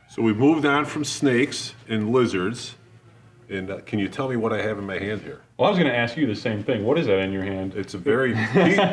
So we've moved on from snakes and lizards. And can you tell me what I have in my hand here? Well, I was going to ask you the same thing. What is that in your hand? It's a very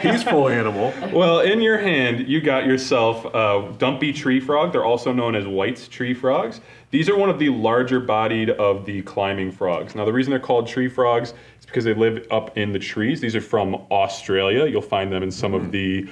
peaceful animal. Well, in your hand, you got yourself a dumpy tree frog. They're also known as White's tree frogs. These are one of the larger bodied of the climbing frogs. Now, the reason they're called tree frogs is because they live up in the trees. These are from Australia. You'll find them in some of the,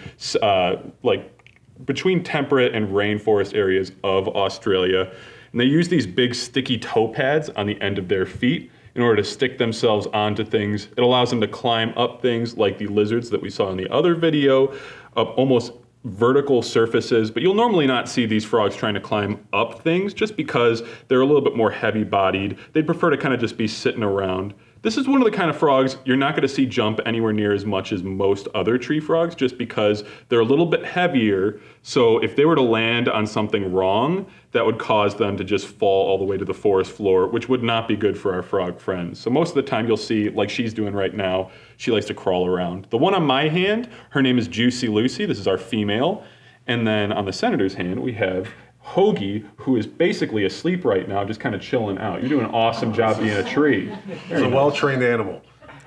between temperate and rainforest areas of Australia. And they use these big sticky toe pads on the end of their feet in order to stick themselves onto things. It allows them to climb up things like the lizards that we saw in the other video, up almost vertical surfaces. But you'll normally not see these frogs trying to climb up things just because they're a little bit more heavy bodied. They'd prefer to kind of just be sitting around. This is one of the kind of frogs you're not going to see jump anywhere near as much as most other tree frogs just because they're a little bit heavier. So if they were to land on something wrong, that would cause them to just fall all the way to the forest floor, which would not be good for our frog friends. So most of the time you'll see, like she's doing right now, she likes to crawl around. The one on my hand, her name is Juicy Lucy. This is our female. And then on the senator's hand, we have Hoagie, who is basically asleep right now, just kind of chilling out. You're doing an awesome job being a tree. It's a well-trained animal.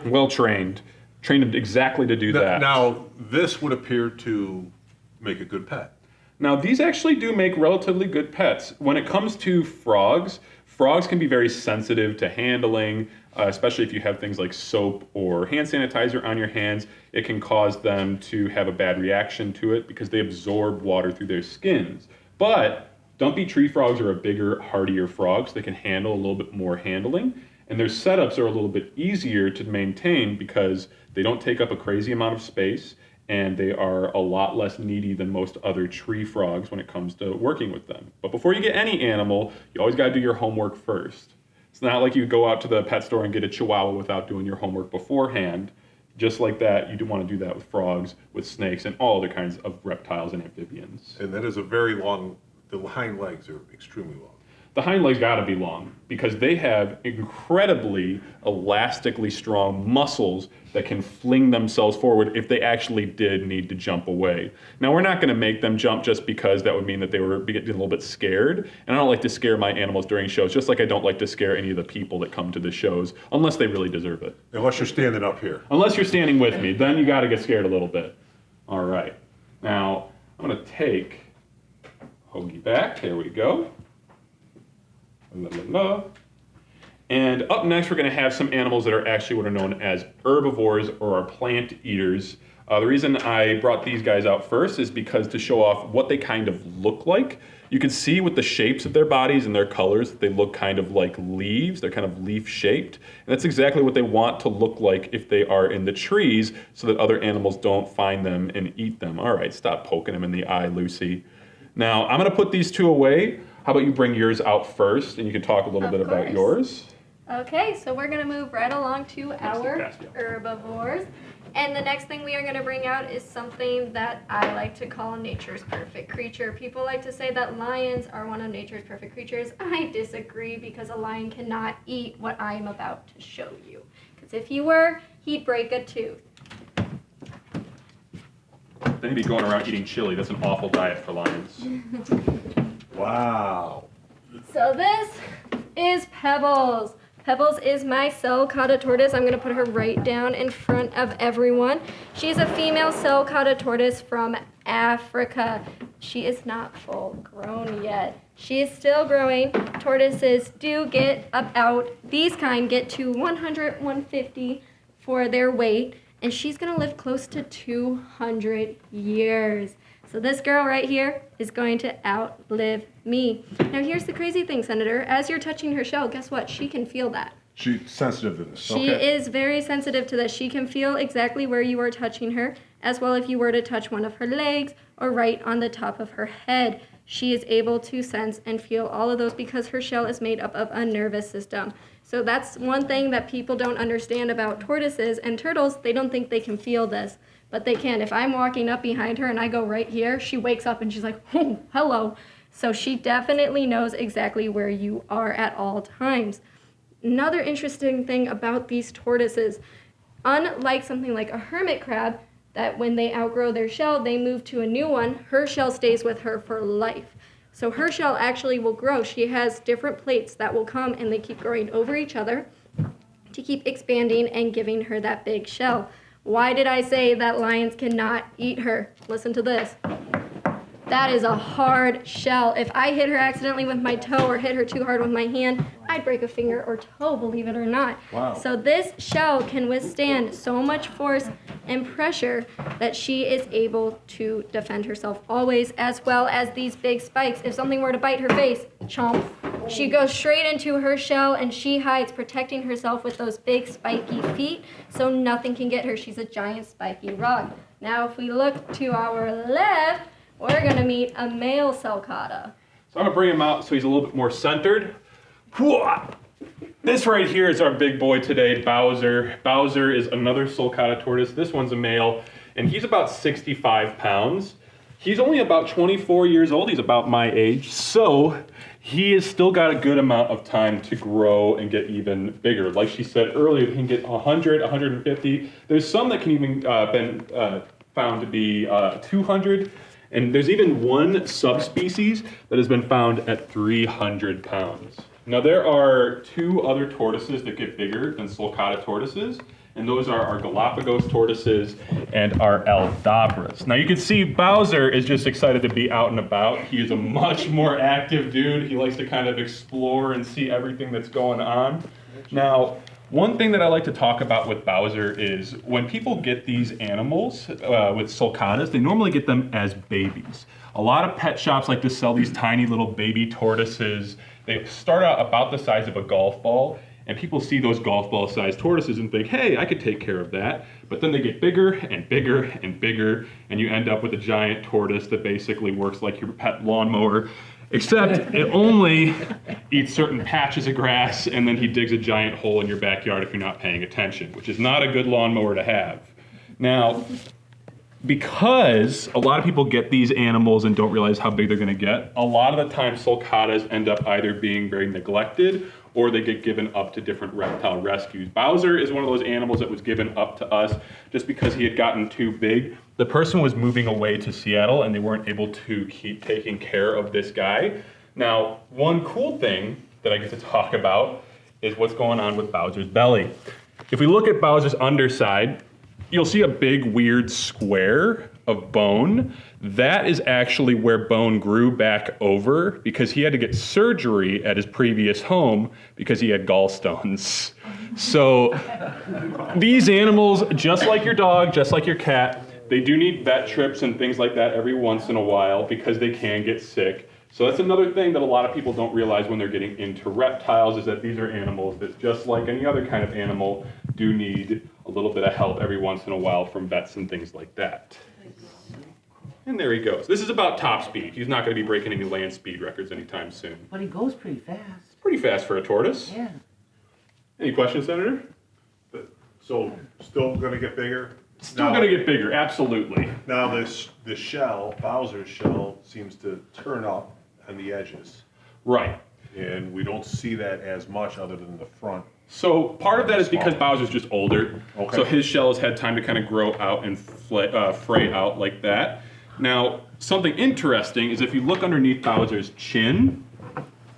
Well-trained. Trained exactly to do that. Now, this would appear to make a good pet. Now, these actually do make relatively good pets. When it comes to frogs, frogs can be very sensitive to handling, especially if you have things like soap or hand sanitizer on your hands. It can cause them to have a bad reaction to it because they absorb water through their skins. But dumpy tree frogs are a bigger, hardier frogs. They can handle a little bit more handling, and their setups are a little bit easier to maintain because they don't take up a crazy amount of space, and they are a lot less needy than most other tree frogs when it comes to working with them. But before you get any animal, you always got to do your homework first. It's not like you go out to the pet store and get a Chihuahua without doing your homework beforehand. Just like that, you do want to do that with frogs, with snakes, and all other kinds of reptiles and amphibians. And that is a very long, the hind legs are extremely long. The hind legs got to be long because they have incredibly elastically strong muscles that can fling themselves forward if they actually did need to jump away. Now, we're not going to make them jump just because that would mean that they were getting a little bit scared. And I don't like to scare my animals during shows, just like I don't like to scare any of the people that come to the shows, unless they really deserve it. Unless you're standing up here. Unless you're standing with me, then you got to get scared a little bit. All right. Now, I'm going to take Hoagie back. There we go. La, la, la. And up next, we're going to have some animals that are actually what are known as herbivores or are plant eaters. The reason I brought these guys out first is because to show off what they kind of look like. You can see with the shapes of their bodies and their colors that they look kind of like leaves. They're kind of leaf shaped. And that's exactly what they want to look like if they are in the trees so that other animals don't find them and eat them. All right, stop poking them in the eye, Lucy. Now, I'm going to put these two away. How about you bring yours out first, and you can talk a little bit about yours. Okay, so we're going to move right along to our herbivores. And the next thing we are going to bring out is something that I like to call nature's perfect creature. People like to say that lions are one of nature's perfect creatures. I disagree because a lion cannot eat what I am about to show you. Because if he were, he'd break a tooth. Then he'd be going around eating chili. That's an awful diet for lions. Wow. So this is Pebbles. Pebbles is my Celcada tortoise. I'm going to put her right down in front of everyone. She's a female Celcada tortoise from Africa. She is not full grown yet. She is still growing. Tortoises do get about, these kind get to 100, 150 for their weight. And she's going to live close to 200 years. So this girl right here is going to outlive me. Now here's the crazy thing, Senator. As you're touching her shell, guess what? She can feel that. She's sensitive to this. She is very sensitive to this. She can feel exactly where you are touching her, as well if you were to touch one of her legs or right on the top of her head. She is able to sense and feel all of those because her shell is made up of a nervous system. So that's one thing that people don't understand about tortoises and turtles. They don't think they can feel this. But they can. If I'm walking up behind her and I go right here, she wakes up and she's like, oh, hello. So she definitely knows exactly where you are at all times. Another interesting thing about these tortoises, unlike something like a hermit crab, that when they outgrow their shell, they move to a new one, her shell stays with her for life. So her shell actually will grow. She has different plates that will come and they keep growing over each other to keep expanding and giving her that big shell. Why did I say that lions cannot eat her? Listen to this. That is a hard shell. If I hit her accidentally with my toe or hit her too hard with my hand, I'd break a finger or toe, believe it or not. Wow. So this shell can withstand so much force and pressure that she is able to defend herself always, as well as these big spikes. If something were to bite her face, chomp, she goes straight into her shell and she hides, protecting herself with those big spiky feet so nothing can get her. She's a giant spiky rock. Now if we look to our left, we're going to meet a male Celcada. So I'm going to bring him out so he's a little bit more centered. This right here is our big boy today, Bowser. Bowser is another Celcada tortoise. This one's a male, and he's about 65 pounds. He's only about 24 years old. He's about my age. So he has still got a good amount of time to grow and get even bigger. Like she said earlier, he can get 100, 150. There's some that can even been found to be 200. And there's even one subspecies that has been found at 300 pounds. Now there are two other tortoises that get bigger than Celcada tortoises, and those are our Galapagos tortoises and our Aldabras. Now you can see Bowser is just excited to be out and about. He is a much more active dude. He likes to kind of explore and see everything that's going on. Now, one thing that I like to talk about with Bowser is when people get these animals with Celcadas, they normally get them as babies. A lot of pet shops like to sell these tiny little baby tortoises. They start out about the size of a golf ball, and people see those golf ball sized tortoises and think, hey, I could take care of that. But then they get bigger and bigger and bigger, and you end up with a giant tortoise that basically works like your pet lawnmower. Except it only eats certain patches of grass, and then he digs a giant hole in your backyard if you're not paying attention, which is not a good lawnmower to have. Now, because a lot of people get these animals and don't realize how big they're going to get, a lot of the time Celcadas end up either being very neglected or they get given up to different reptile rescues. Bowser is one of those animals that was given up to us just because he had gotten too big. The person was moving away to Seattle and they weren't able to keep taking care of this guy. Now, one cool thing that I get to talk about is what's going on with Bowser's belly. If we look at Bowser's underside, you'll see a big weird square of bone. That is actually where bone grew back over because he had to get surgery at his previous home because he had gallstones. So these animals, just like your dog, just like your cat, they do need vet trips and things like that every once in a while because they can get sick. So that's another thing that a lot of people don't realize when they're getting into reptiles is that these are animals that, just like any other kind of animal, do need a little bit of help every once in a while from vets and things like that. And there he goes. This is about top speed. He's not going to be breaking any land speed records anytime soon. But he goes pretty fast. Pretty fast for a tortoise. Yeah. Any questions, Senator? So still going to get bigger? Still going to get bigger, absolutely. Now the shell, Bowser's shell, seems to turn up on the edges. Right. And we don't see that as much other than the front. So part of that is because Bowser's just older. Okay. So his shell has had time to kind of grow out and fray out like that. Now, something interesting is if you look underneath Bowser's chin,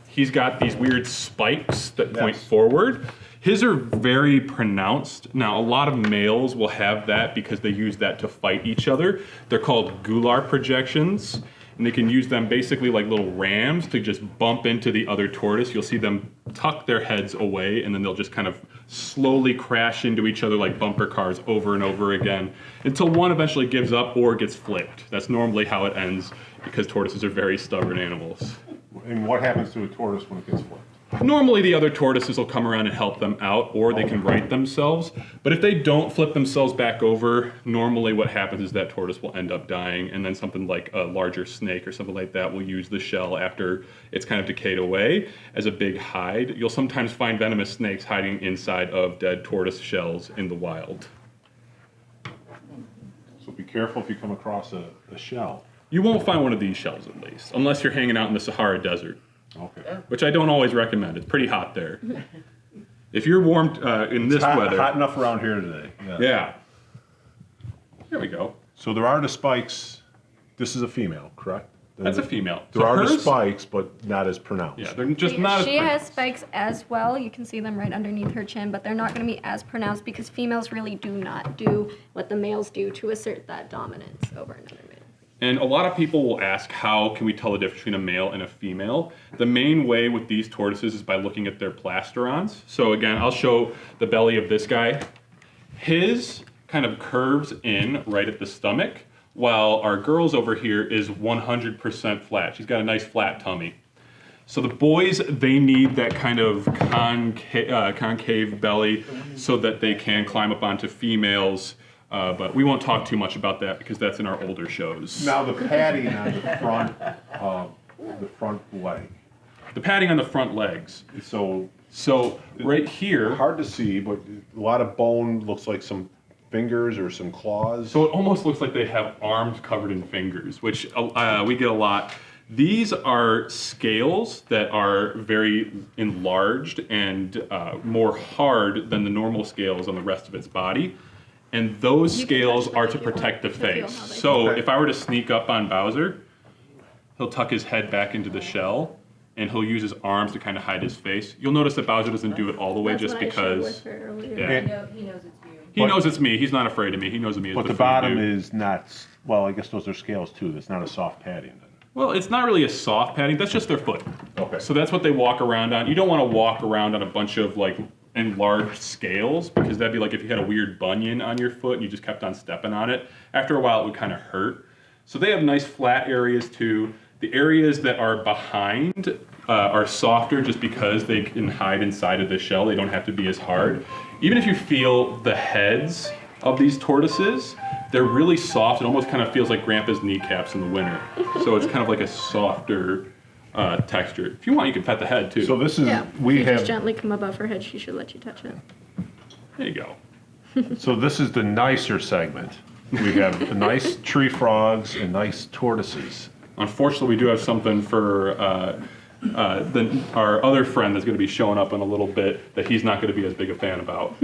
he's got these weird spikes that point forward. His are very pronounced. Now, a lot of males will have that because they use that to fight each other. They're called Gular Projections, and they can use them basically like little rams to just bump into the other tortoise. You'll see them tuck their heads away, and then they'll just kind of slowly crash into each other like bumper cars over and over again until one eventually gives up or gets flipped. That's normally how it ends because tortoises are very stubborn animals. And what happens to a tortoise when it gets flipped? Normally the other tortoises will come around and help them out, or they can right themselves. But if they don't flip themselves back over, normally what happens is that tortoise will end up dying, and then something like a larger snake or something like that will use the shell after it's kind of decayed away as a big hide. You'll sometimes find venomous snakes hiding inside of dead tortoise shells in the wild. So be careful if you come across a shell. You won't find one of these shells at least, unless you're hanging out in the Sahara Desert. Okay. Which I don't always recommend. It's pretty hot there. If you're warm in this weather. Hot enough around here today. Yeah. There we go. So there are the spikes. This is a female, correct? That's a female. There So are the hers- spikes, but not as pronounced. Yeah, they're just not as She has pronounced. spikes as well. You can see them right underneath her chin, but they're not going to be as pronounced because females really do not do what the males do to assert that dominance over another male. And a lot of people will ask, how can we tell the difference between a male and a female? The main way with these tortoises is by looking at their plasterons. So again, I'll show the belly of this guy. His kind of curves in right at the stomach, while our girl's over here is 100% flat. She's got a nice flat tummy. So the boys, they need that kind of concave belly so that they can climb up onto females. But we won't talk too much about that because that's in our older shows. Now the padding on the front leg. The padding on the front legs. So right here, hard to see, but a lot of bone, looks like some fingers or some claws. so it almost looks like they have arms covered in fingers, which we get a lot. These are scales that are very enlarged and more hard than the normal scales on the rest of its body. And those You can scales touch are them to if you want protect the to feel face. how they So Okay. if I were to sneak up on Bowser, he'll tuck his head back into the shell and he'll use his arms to kind of hide his face. You'll notice that Bowser doesn't do it all the way That's just what I showed because with her earlier. Yeah. He knows it's you. he knows it's me. He's not afraid of me. He knows me as But the food bottom dude. is not, well, I guess those are scales too. That's not a soft padding then. Well, it's not really a soft padding. That's just their foot. Okay. So that's what they walk around on. You don't want to walk around on a bunch of like enlarged scales because that'd be like if you had a weird bunion on your foot and you just kept on stepping on it. After a while, it would kind of hurt. So they have nice flat areas too. The areas that are behind are softer just because they can hide inside of the shell. They don't have to be as hard. Even if you feel the heads of these tortoises, they're really soft. It almost kind of feels like Grandpa's kneecaps in the winter. So it's kind of like a softer texture. If you want, you can pet the head too. So this is, Yeah. we you just have, gently come above her head. She should let you touch it. There you go. so this is the nicer segment. We have nice tree frogs and nice tortoises. Unfortunately, we do have something for our other friend that's going to be showing up in a little bit that he's not going to be as big a fan about.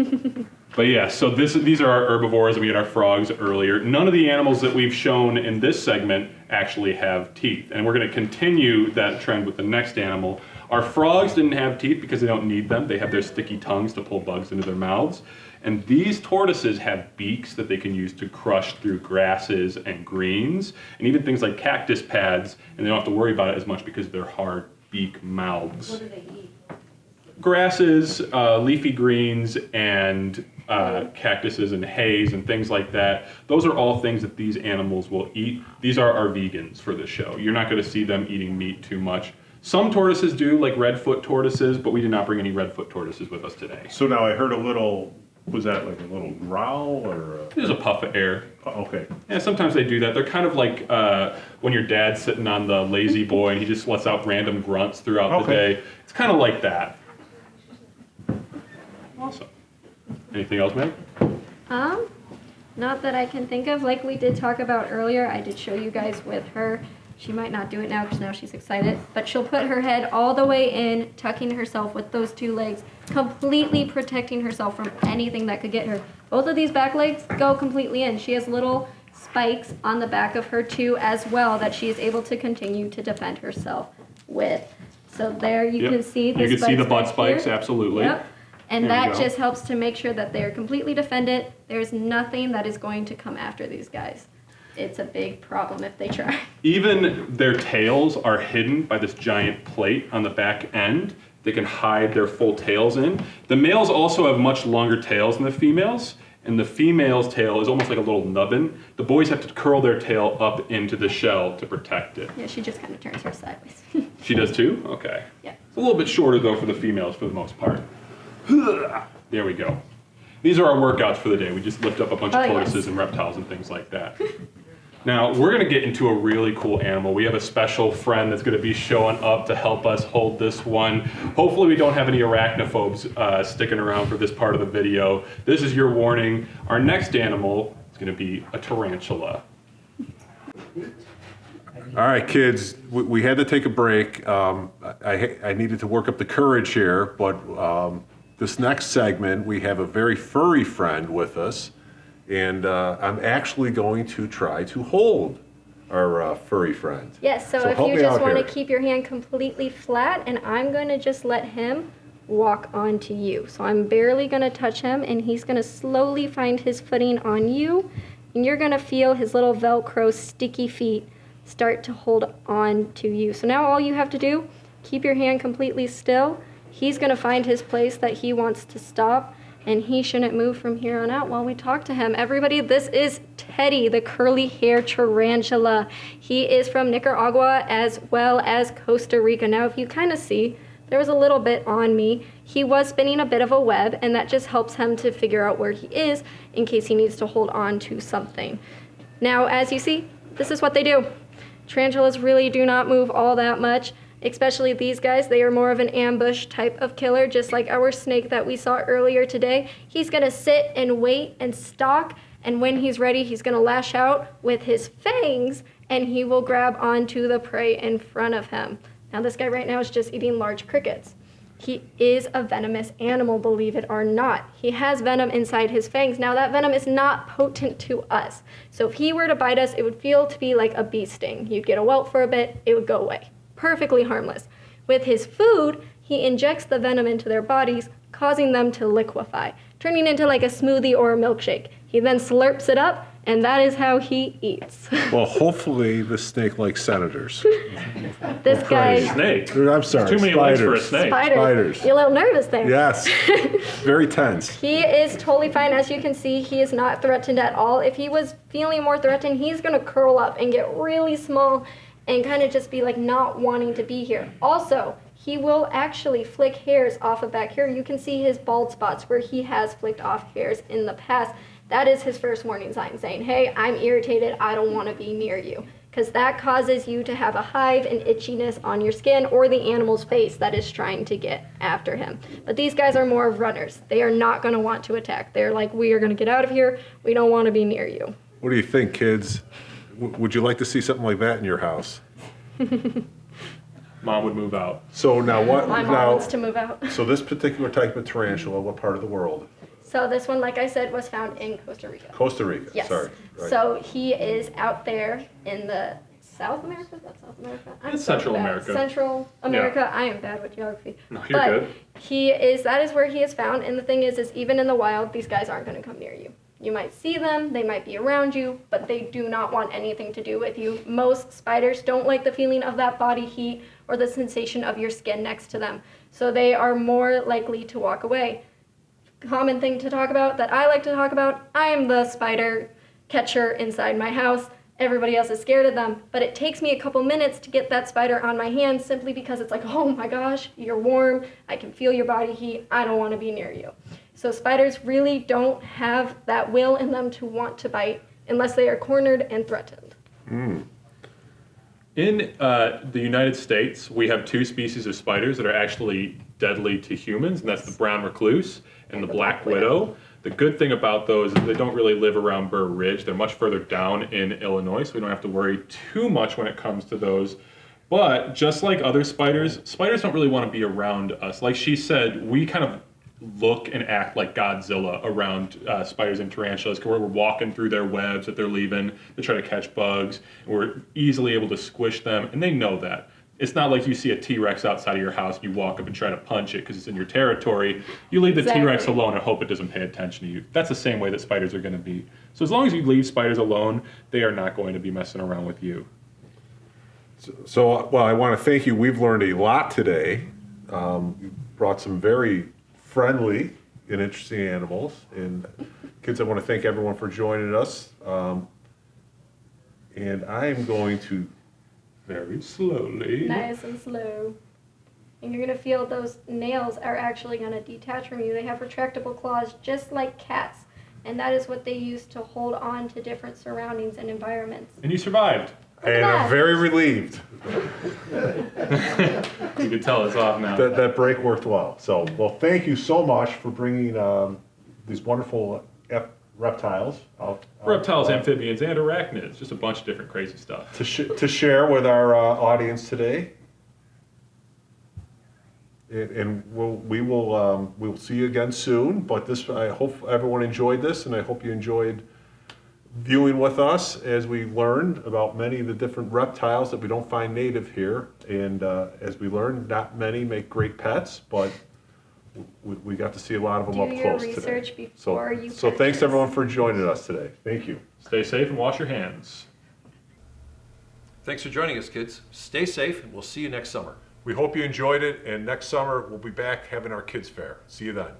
But yeah, so these are our herbivores. We had our frogs earlier. None of the animals that we've shown in this segment actually have teeth. And we're going to continue that trend with the next animal. Our frogs didn't have teeth because they don't need them. They have their sticky tongues to pull bugs into their mouths. And these tortoises have beaks that they can use to crush through grasses and greens, and even things like cactus pads, and they don't have to worry about it as much because they're hard beak mouths. What do they eat? Grasses, leafy greens, and cactuses and hays and things like that. Those are all things that these animals will eat. These are our vegans for the show. You're not going to see them eating meat too much. Some tortoises do, like redfoot tortoises, but we did not bring any redfoot tortoises with us today. So now I heard a little, was that like a little growl or? There's a puff of air. Okay. Yeah, sometimes they do that. They're kind of like when your dad's sitting on the lazy boy and he just lets out random grunts throughout the Okay. day. It's kind of like that. Awesome. Anything else, Meg? Not that I can think of. Like we did talk about earlier, I did show you guys with her. She might not do it now because now she's excited, but she'll put her head all the way in, tucking herself with those two legs, completely protecting herself from anything that could get her. Both of these back legs go completely in. She has little spikes on the back of her too as well that she is able to continue to defend herself with. So there you Yep. can see the You can see the spikes butt back spikes, here. absolutely. Yep. And There we that go. just helps to make sure that they're completely defended. There's nothing that is going to come after these guys. It's a big problem if they try. Even their tails are hidden by this giant plate on the back end. They can hide their full tails in. The males also have much longer tails than the females, and the female's tail is almost like a little nubbin. The boys have to curl their tail up into the shell to protect it. Yeah, she just kind of turns her sideways. She does too? Okay. Yeah. It's a little bit shorter though for the females for the most part. There we go. These are our workouts for the day. We just lift up a bunch of Oh, tortoises yes. and reptiles and things like that. Now, we're going to get into a really cool animal. We have a special friend that's going to be showing up to help us hold this one. Hopefully we don't have any arachnophobes sticking around for this part of the video. This is your warning. Our next animal is going to be a tarantula. All right, kids, we had to take a break. I needed to work up the courage here, but this next segment, we have a very furry friend with us, and I'm actually going to try to hold our furry friend. Yes, so if help you me just out want to here. keep your hand completely flat, and I'm going to just let him walk onto you. So I'm barely going to touch him, and he's going to slowly find his footing on you, and you're going to feel his little Velcro sticky feet start to hold on to you. So now all you have to do, keep your hand completely still. He's going to find his place that he wants to stop, and he shouldn't move from here on out while we talk to him. Everybody, this is Teddy, the curly hair tarantula. He is from Nicaragua as well as Costa Rica. Now, if you kind of see, there was a little bit on me. He was spinning a bit of a web, and that just helps him to figure out where he is in case he needs to hold on to something. Now, as you see, this is what they do. Tarantulas really do not move all that much, especially these guys. They are more of an ambush type of killer, just like our snake that we saw earlier today. He's going to sit and wait and stalk, and when he's ready, he's going to lash out with his fangs, and he will grab onto the prey in front of him. Now, this guy right now is just eating large crickets. He is a venomous animal, believe it or not. He has venom inside his fangs. Now, that venom is not potent to us. So if he were to bite us, it would feel to be like a bee sting. You'd get a welt for a bit, it would go away. Perfectly harmless. With his food, he injects the venom into their bodies, causing them to liquefy, turning into like a smoothie or a milkshake. He then slurps it up, and that is how he eats. Well, hopefully the snake likes senators. This guy... Snake. I'm sorry, Too many legs for a snake. Spiders. You're a little nervous there. Yes, very tense. He is totally fine. As you can see, he is not threatened at all. If he was feeling more threatened, he's going to curl up and get really small and kind of just be like not wanting to be here. Also, he will actually flick hairs off of back here. You can see his bald spots where he has flicked off hairs in the past. That is his first warning sign saying, hey, I'm irritated, I don't want to be near you. Because that causes you to have a hive and itchiness on your skin or the animal's face that is trying to get after him. But these guys are more of runners. They are not going to want to attack. They're like, we are going to get out of here. We don't want to be near you. What do you think, kids? Would you like to see something like that in your house? Mom would move out. So now what? My mom wants to move out. So this particular type of tarantula, what part of the world? So this one, like I said, was found in Costa Rica. Costa Rica. Yes. Sorry. Right. So he is out there in the South America? Is that South America? It's Central bad. America. Central America. I am bad with geography. No, you're but good. that is where he is found. And the thing is even in the wild, these guys aren't going to come near you. You might see them, they might be around you, but they do not want anything to do with you. Most spiders don't like the feeling of that body heat or the sensation of your skin next to them. So they are more likely to walk away. Common thing to talk about that I like to talk about, I am the spider catcher inside my house. Everybody else is scared of them, but it takes me a couple minutes to get that spider on my hand simply because it's like, oh my gosh, you're warm, I can feel your body heat, I don't want to be near you. So spiders really don't have that will in them to want to bite unless they are cornered and threatened. In the United States, we have two species of spiders that are actually deadly to humans, and that's the brown recluse and the black widow. The good thing about those is they don't really live around Burr Ridge. They're much further down in Illinois, so we don't have to worry too much when it comes to those. But just like other spiders, spiders don't really want to be around us. Like she said, we kind of look and act like Godzilla around spiders and tarantulas, because we're walking through their webs that they're leaving to try to catch bugs. And we're easily able to squish them, and they know that. It's not like you see a T-Rex outside of your house and you walk up and try to punch it because it's in your territory. You leave the Exactly. T-Rex alone and hope it doesn't pay attention to you. That's the same way that spiders are going to be. So as long as you leave spiders alone, they are not going to be messing around with you. So, well, I want to thank you. We've learned a lot today. You brought some very friendly and interesting animals. And kids, I want to thank everyone for joining us. And I am going to Very slowly. Nice and slow. And you're going to feel those nails are actually going to detach from you. They have retractable claws just like cats. And that is what they use to hold on to different surroundings and environments. And you survived. And I'm very relieved You can tell it's off now. that break worked well. So, well, thank you so much for bringing these wonderful reptiles out. Reptiles, amphibians, and arachnids. Just a bunch of different crazy stuff. To share with our audience today. And we will see you again soon. But I hope everyone enjoyed this, and I hope you enjoyed viewing with us as we learned about many of the different reptiles that we don't find native here. And as we learned, not many make great pets, but we got to see a lot of them Do up your close research today. before you So thanks purchase. everyone for joining us today. Thank you. Stay safe and wash your hands. Thanks for joining us, kids. Stay safe, and we'll see you next summer. We hope you enjoyed it, and next summer we'll be back having our kids fair. See you then.